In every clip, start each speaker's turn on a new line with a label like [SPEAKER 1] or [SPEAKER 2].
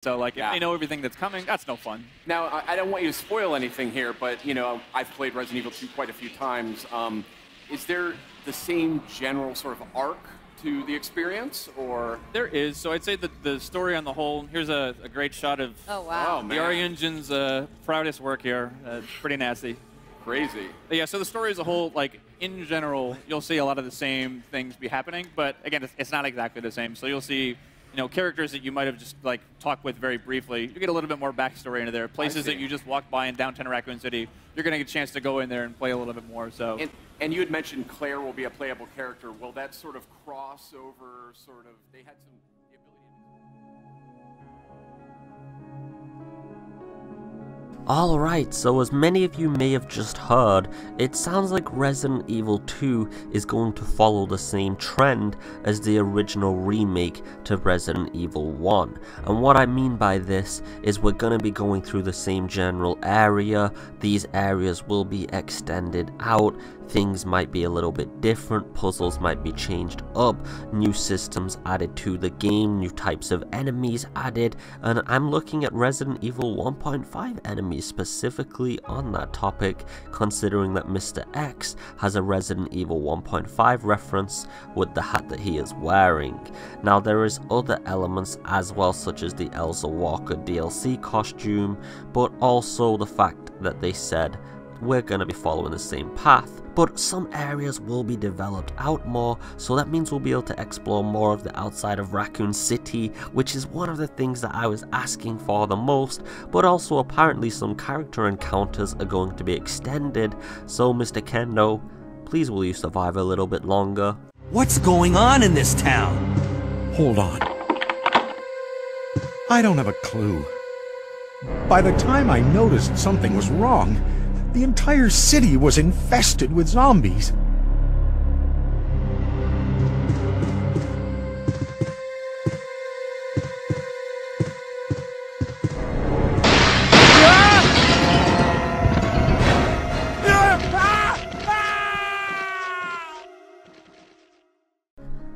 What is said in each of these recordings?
[SPEAKER 1] So, like, if they know everything that's coming, that's no fun.
[SPEAKER 2] Now, I don't want you to spoil anything here, but, you know, I've played Resident Evil 2 quite a few times. Is there the same general sort of arc to the experience, or?
[SPEAKER 1] There is. So I'd say that the story on the whole, here's a great shot of the RE Engine's proudest work here. Pretty nasty.
[SPEAKER 2] Crazy.
[SPEAKER 1] But yeah, so the story as a whole, like, in general, you'll see a lot of the same things be happening, but again, it's not exactly the same. So you'll see, you know, characters that you might have just like talked with very briefly. You get a little bit more backstory into there. Places that you just walked by in downtown Raccoon City, you're going to get a chance to go in there and play a little bit more. So.
[SPEAKER 2] And you had mentioned Claire will be a playable character. Will that sort of cross over? Sort of, they had some.
[SPEAKER 3] Alright, so as many of you may have just heard, it sounds like Resident Evil 2 is going to follow the same trend as the original remake to Resident Evil 1. And what I mean by this is we're going to be going through the same general area, these areas will be extended out, things might be a little bit different, puzzles might be changed up, new systems added to the game, new types of enemies added, and I'm looking at Resident Evil 1.5 enemies specifically on that topic, considering that Mr. X has a Resident Evil 1.5 reference with the hat that he is wearing. Now there is other elements as well, such as the Elsa Walker DLC costume, but also the fact that they said we're going to be following the same path. But some areas will be developed out more, so that means we'll be able to explore more of the outside of Raccoon City, which is one of the things that I was asking for the most, but also apparently some character encounters are going to be extended, so Mr. Kendo, please will you survive a little bit longer?
[SPEAKER 4] What's going on in this town?
[SPEAKER 5] Hold on. I don't have a clue. By the time I noticed something was wrong, the entire city was infested with zombies.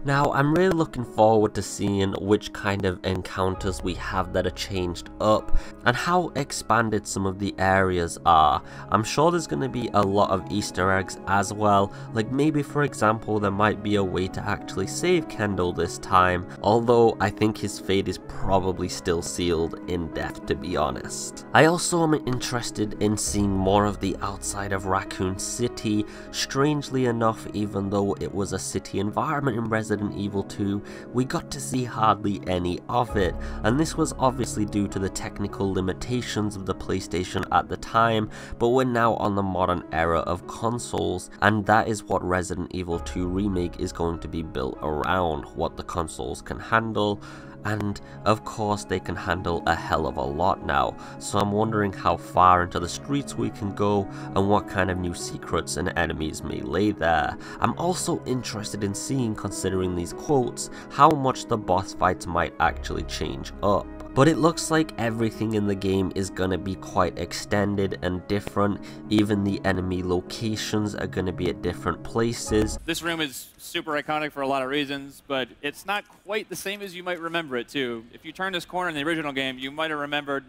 [SPEAKER 3] Now, I'm really looking forward to seeing which kind of encounters we have that are changed up, and how expanded some of the areas are. I'm sure there's going to be a lot of Easter eggs as well, like maybe for example there might be a way to actually save Kendall this time, although I think his fate is probably still sealed in death, to be honest. I also am interested in seeing more of the outside of Raccoon City. Strangely enough, even though it was a city environment in Resident Evil 2, we got to see hardly any of it, and this was obviously due to the technical limitations of the PlayStation at the time, but we're now on the modern era of consoles, and that is what Resident Evil 2 Remake is going to be built around, what the consoles can handle. And of course they can handle a hell of a lot now, so I'm wondering how far into the streets we can go and what kind of new secrets and enemies may lay there. I'm also interested in seeing, considering these quotes, how much the boss fights might actually change up. But it looks like everything in the game is gonna be quite extended and different. Even the enemy locations are gonna be at different places.
[SPEAKER 1] This room is super iconic for a lot of reasons, but it's not quite the same as you might remember it too. If you turn this corner in the original game, you might have remembered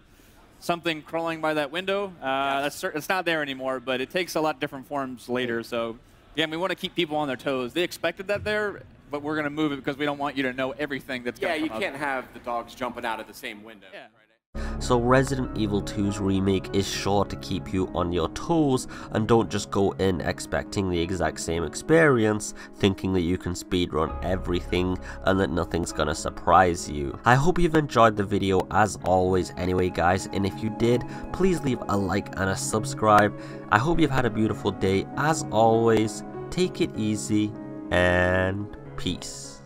[SPEAKER 1] something crawling by that window. It's not there anymore, but it takes a lot different forms later. So yeah, we want to keep people on their toes. They expected that there, but we're going to move it because we don't want you to know everything that's going on.
[SPEAKER 2] Yeah, you can't have the dogs jumping out of the same window.
[SPEAKER 1] Yeah.
[SPEAKER 3] So Resident Evil 2's remake is sure to keep you on your toes, and don't just go in expecting the exact same experience, thinking that you can speedrun everything and that nothing's gonna surprise you. I hope you've enjoyed the video as always anyway guys, and if you did, please leave a like and a subscribe. I hope you've had a beautiful day. As always, take it easy and peace.